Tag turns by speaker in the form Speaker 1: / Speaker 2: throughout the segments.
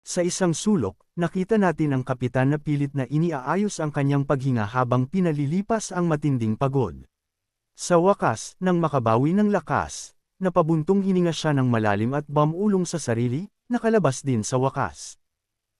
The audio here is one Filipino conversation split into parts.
Speaker 1: Sa isang sulok, nakita natin ang kapitan na pilit na iniaayos ang kanyang paghinga habang pinalilipas ang matinding pagod. Sa wakas, nang makabawi ng lakas, napabuntong hininga siya ng malalim at bumulong sa sarili, nakalabas din sa wakas.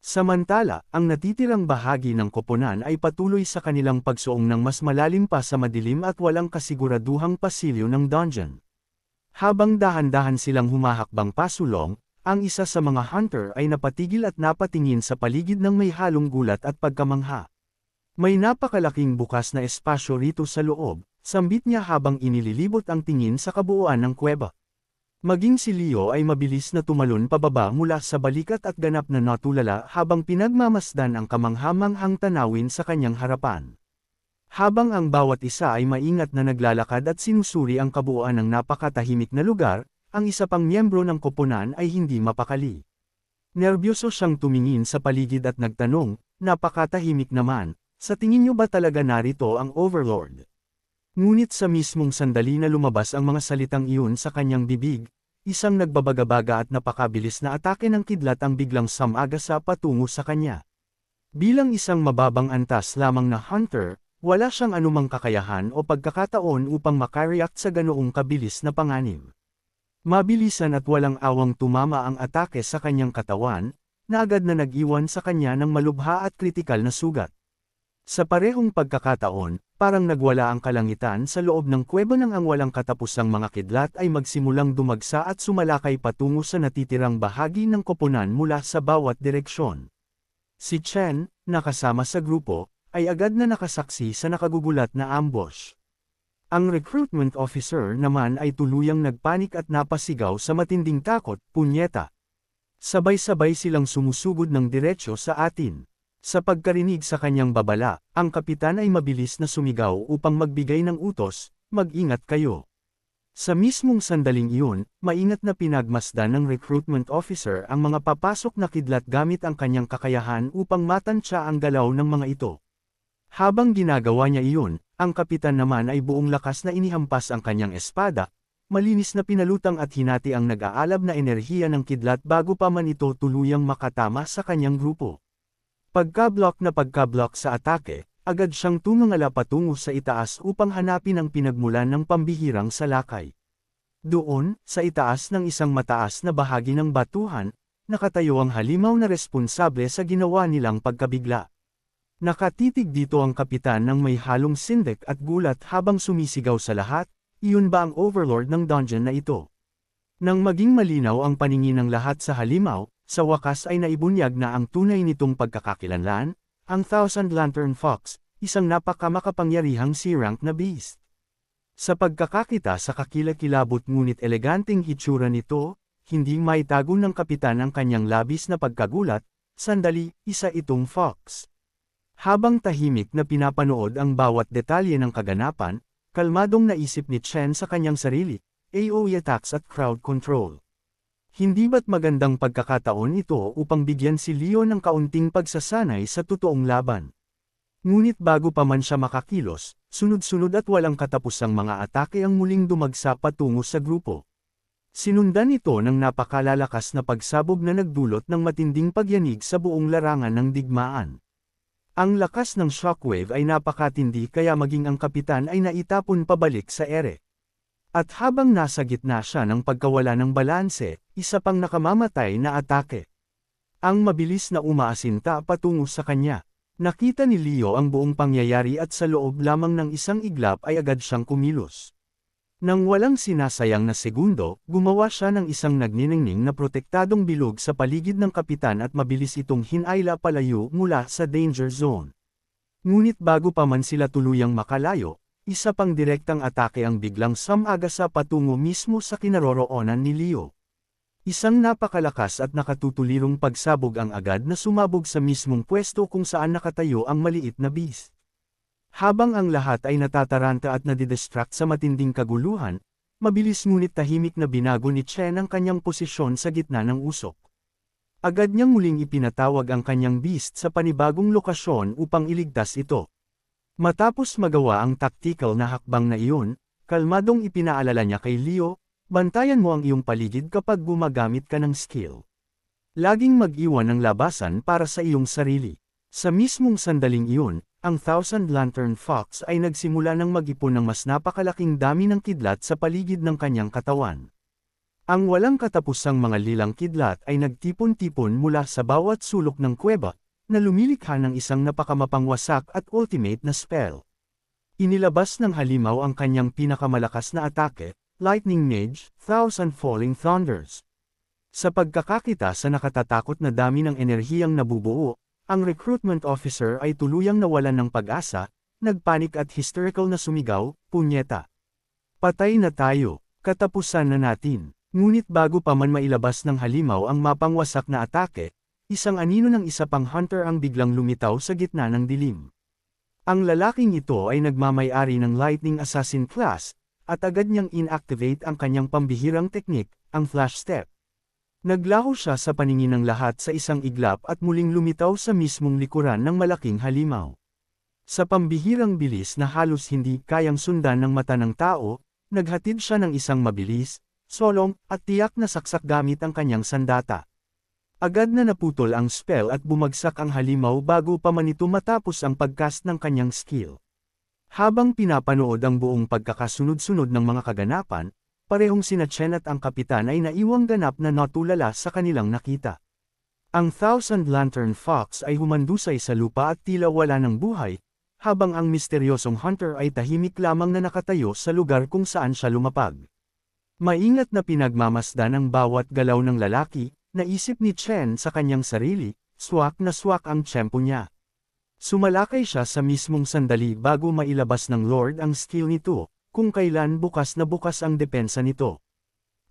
Speaker 1: Samantala, ang natitirang bahagi ng koponan ay patuloy sa kanilang pagsuong ng mas malalim pa sa madilim at walang kasiguraduhang pasilyo ng dungeon. Habang dahan-dahan silang humahakbang pasulong, ang isa sa mga hunter ay napatigil at napatingin sa paligid ng may halong gulat at pagkamangha. May napakalaking bukas na espasyo rito sa loob, sambit niya habang inililibot ang tingin sa kabuuan ng kuweba. Maging si Leo ay mabilis na tumalon pababa mula sa balikat at ganap na natulala habang pinagmamasdan ang kamanghamanghang tanawin sa kanyang harapan. Habang ang bawat isa ay maingat na naglalakad at sinusuri ang kabuuan ng napakatahimik na lugar, ang isa pang miyembro ng koponan ay hindi mapakali. Nerbyoso siyang tumingin sa paligid at nagtanong, "Napakatahimik naman, sa tingin niyo ba talaga narito ang Overlord?" Ngunit sa mismong sandali na lumabas ang mga salitang iyon sa kanyang bibig, isang nagbabagabaga at napakabilis na atake ng kidlat ang biglang samagasa patungo sa kanya. Bilang isang mababang antas lamang na hunter, wala siyang anumang kakayahan o pagkakataon upang makareact sa ganoong kabilis na panganib. Mabilisan at walang awang tumama ang atake sa kanyang katawan, na agad na nag-iwan sa kanya ng malubha at kritikal na sugat. Sa parehong pagkakataon, parang nagwala ang kalangitan sa loob ng kuweba nang ang walang katapusang mga kidlat ay magsimulang dumagsa at sumalakay patungo sa natitirang bahagi ng koponan mula sa bawat direksyon. Si Chen, nakasama sa grupo, ay agad na nakasaksi sa nakagugulat na ambush. Ang recruitment officer naman ay tuluyang nagpanik at napasigaw sa matinding takot, "Punyeta! Sabay-sabay silang sumusugod ng diretsyo sa atin." Sa pagkarinig sa kanyang babala, ang kapitan ay mabilis na sumigaw upang magbigay ng utos, "Mag-ingat kayo." Sa mismong sandaling iyon, maingat na pinagmasdan ng recruitment officer ang mga papasok na kidlat gamit ang kanyang kakayahan upang matansya ang galaw ng mga ito. Habang ginagawa niya iyon, ang kapitan naman ay buong lakas na inihampas ang kanyang espada, malinis na pinalutang at hinati ang nag-aalab na enerhiya ng kidlat bago pa man ito tuluyang makatama sa kanyang grupo. Pagka-block sa atake, agad siyang tumangala patungo sa itaas upang hanapin ang pinagmulan ng pambihirang salakay. Doon, sa itaas ng isang mataas na bahagi ng batuhan, nakatayo ang halimaw na responsable sa ginawa nilang pagkabigla. Nakatitig dito ang kapitan ng may halong sindik at gulat habang sumisigaw sa lahat, "Iyon ba ang overlord ng dungeon na ito?" Nang maging malinaw ang paningin ng lahat sa halimaw, sa wakas ay naibunyag na ang tunay nitong pagkakakilanlan, ang Thousand Lantern Fox, isang napakamakapangyarihang C-rank na beast. Sa pagkakakita sa kakilakilabot ngunit eleganteng hitsura nito, hindi maitago ng kapitan ang kanyang labis na pagkagulat, "Sandali, isa itong fox." Habang tahimik na pinapanood ang bawat detalye ng kaganapan, kalmadong naisip ni Chen sa kanyang sarili, "AOE attacks at crowd control. Hindi ba't magandang pagkakataon ito upang bigyan si Leo ng kaunting pagsasanay sa totoong laban?" Ngunit bago pa man siya makakilos, sunod-sunod at walang katapusang mga atake ang muling dumagsa patungo sa grupo. Sinundan ito ng napakalalakas na pagsabog na nagdulot ng matinding pagyanig sa buong larangan ng digmaan. Ang lakas ng shockwave ay napakatindi kaya maging ang kapitan ay naitapon pabalik sa ere. At habang nasa gitna siya ng pagkawala ng balanse, isa pang nakamamatay na atake. Ang mabilis na umaasinta patungo sa kanya. Nakita ni Leo ang buong pangyayari at sa loob lamang ng isang iglap ay agad siyang kumilos. Nang walang sinasayang na segundo, gumawa siya ng isang nagniningning na protektadong bilog sa paligid ng kapitan at mabilis itong hinayla palayo mula sa danger zone. Ngunit bago pa man sila tuluyang makalayo, isa pang direktang atake ang biglang samagasa patungo mismo sa kinaroroonan ni Leo. Isang napakalakas at nakatutulirong pagsabog ang agad na sumabog sa mismong pwesto kung saan nakatayo ang maliit na beast. Habang ang lahat ay natataranta at nadidistract sa matinding kaguluhan, mabilis ngunit tahimik na binago ni Chen ang kanyang posisyon sa gitna ng usok. Agad niyang muling ipinatawag ang kanyang beast sa panibagong lokasyon upang iligtas ito. Matapos magawa ang tactical na hakbang na iyon, kalmadong ipinaalala niya kay Leo, "Bantayan mo ang iyong paligid kapag gumagamit ka ng skill. Laging mag-iwan ng labasan para sa iyong sarili. Sa mismong sandaling iyon, ang Thousand Lantern Fox ay nagsimula ng mag-ipon ng mas napakalaking dami ng kidlat sa paligid ng kanyang katawan. Ang walang katapusang mga lilang kidlat ay nagtipon-tipon mula sa bawat sulok ng kuweba, na lumilikha ng isang napakamapangwasak at ultimate na spell. Inilabas ng halimaw ang kanyang pinakamalakas na atake, Lightning Mage, Thousand Falling Thunders. Sa pagkakakita sa nakatatakot na dami ng enerhiyang nabubuo, ang recruitment officer ay tuluyang nawalan ng pag-asa, nagpanik at hysterical na sumigaw, "Punyeta! Patay na tayo, katapusan na natin." Ngunit bago pa man mailabas ng halimaw ang mapangwasak na atake, isang anino ng isa pang hunter ang biglang lumitaw sa gitna ng dilim. Ang lalaking ito ay nagmamay-ari ng Lightning Assassin class, at agad niyang inactivate ang kanyang pambihirang teknik, ang Flash Step. Naglaho siya sa paningin ng lahat sa isang iglap at muling lumitaw sa mismong likuran ng malaking halimaw. Sa pambihirang bilis na halos hindi kayang sundan ng mata ng tao, naghatid siya ng isang mabilis, solong, at tiyak na saksak gamit ang kanyang sandata. Agad na naputol ang spell at bumagsak ang halimaw bago pa man ito matapos ang pagcast ng kanyang skill. Habang pinapanood ang buong pagkakasunod-sunod ng mga kaganapan, parehong sina Chen at ang kapitan ay naiwang ganap na natulala sa kanilang nakita. Ang Thousand Lantern Fox ay humandusay sa lupa at tila wala ng buhay, habang ang misteryosong hunter ay tahimik lamang na nakatayo sa lugar kung saan siya lumapag. Maingat na pinagmamasdan ang bawat galaw ng lalaki, naisip ni Chen sa kanyang sarili, swak na swak ang tiyempo niya. Sumalakay siya sa mismong sandali bago mailabas ng Lord ang skill nito, kung kailan bukas na bukas ang depensa nito.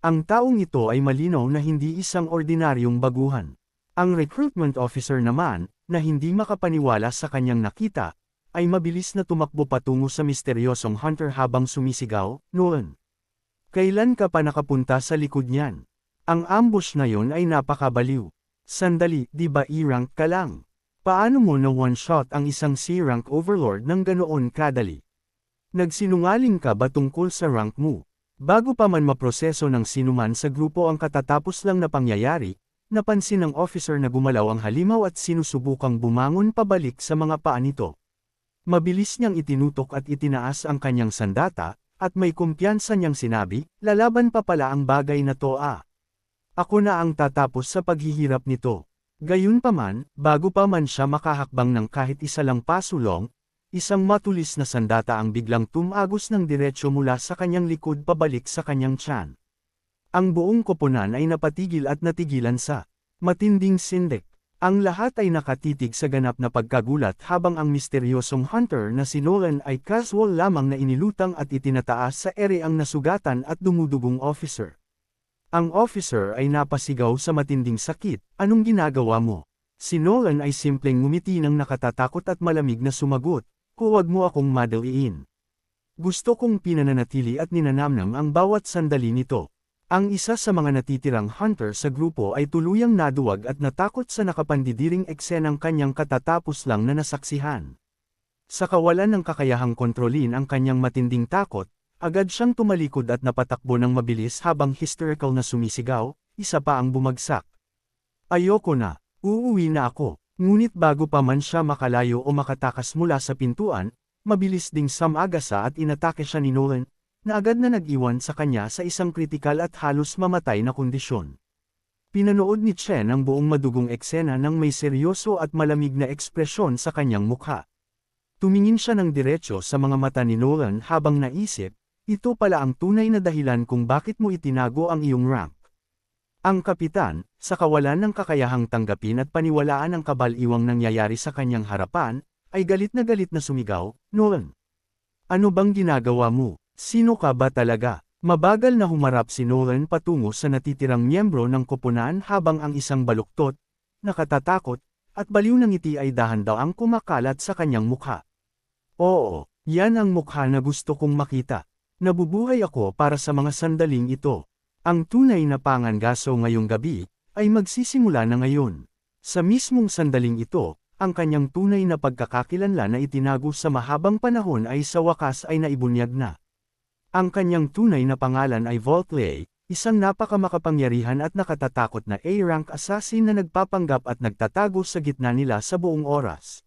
Speaker 1: Ang taong ito ay malinaw na hindi isang ordinaryong baguhan. Ang recruitment officer naman, na hindi makapaniwala sa kanyang nakita, ay mabilis na tumakbo patungo sa misteryosong hunter habang sumisigaw, "Nolan! Kailan ka pa nakapunta sa likod niyan? Ang ambush na yon ay napakabaliw. Sandali, di ba E-rank ka lang? Paano mo na one-shot ang isang C-rank overlord ng ganoon kadali? Nagsinungaling ka ba tungkol sa rank mo?" Bago pa man maproseso ng sinuman sa grupo ang katatapos lang na pangyayari, napansin ng officer na gumalaw ang halimaw at sinusubukang bumangon pabalik sa mga paa nito. Mabilis niyang itinutok at itinaas ang kanyang sandata, at may kumpiyansa niyang sinabi, "Lalaban pa pala ang bagay na to ah. Ako na ang tatapos sa paghihirap nito." Gayunpaman, bago pa man siya makahakbang ng kahit isa lang pasulong, isang matulis na sandata ang biglang tumagos ng diretsyo mula sa kanyang likod pabalik sa kanyang tiyan. Ang buong koponan ay napatigil at natigilan sa matinding sindik. Ang lahat ay nakatitig sa ganap na pagkagulat habang ang misteryosong hunter na si Nolan ay casual lamang na inilutang at itinataas sa ere ang nasugatan at dumudugong officer. Ang officer ay napasigaw sa matinding sakit, "Anong ginagawa mo?" Si Nolan ay simpleng ngumiti ng nakatatakot at malamig na sumagot, "Huwag mo akong madaliin. Gusto kong pinananatili at ninanamnam ang bawat sandali nito." Ang isa sa mga natitirang hunter sa grupo ay tuluyang naduwag at natakot sa nakapandidiring eksenang kanyang katatapos lang na nasaksihan. Sa kawalan ng kakayahang kontrolin ang kanyang matinding takot, agad siyang tumalikod at napatakbo ng mabilis habang hysterical na sumisigaw, "Isa pa ang bumagsak. Ayoko na, uuwi na ako." Ngunit bago pa man siya makalayo o makatakas mula sa pintuan, mabilis ding samagasa at inatake siya ni Nolan, na agad na nag-iwan sa kanya sa isang kritikal at halos mamatay na kondisyon. Pinanood ni Chen ang buong madugong eksena ng may seryoso at malamig na ekspresyon sa kanyang mukha. Tumingin siya ng diretsyo sa mga mata ni Nolan habang naisip, ito pala ang tunay na dahilan kung bakit mo itinago ang iyong rank. Ang kapitan, sa kawalan ng kakayahang tanggapin at paniwalaan ang kabal-iwang nangyayari sa kanyang harapan, ay galit na sumigaw, "Nolan! Ano bang ginagawa mo? Sino ka ba talaga?" Mabagal na humarap si Nolan patungo sa natitirang miyembro ng koponan habang ang isang baluktot, nakatatakot, at baliw ng ngiti ay dahan-daang kumakalat sa kanyang mukha. "Oo, yan ang mukha na gusto kong makita. Nabubuhay ako para sa mga sandaling ito. Ang tunay na pangangaso ngayong gabi, ay magsisimula na ngayon." Sa mismong sandaling ito, ang kanyang tunay na pagkakakilanlan na itinago sa mahabang panahon ay sa wakas ay naibunyag na. Ang kanyang tunay na pangalan ay Voltley, Isang napakamakapangyarihan at nakatatakot na A-rank assassin na nagpapanggap at nagtatago sa gitna nila sa buong oras.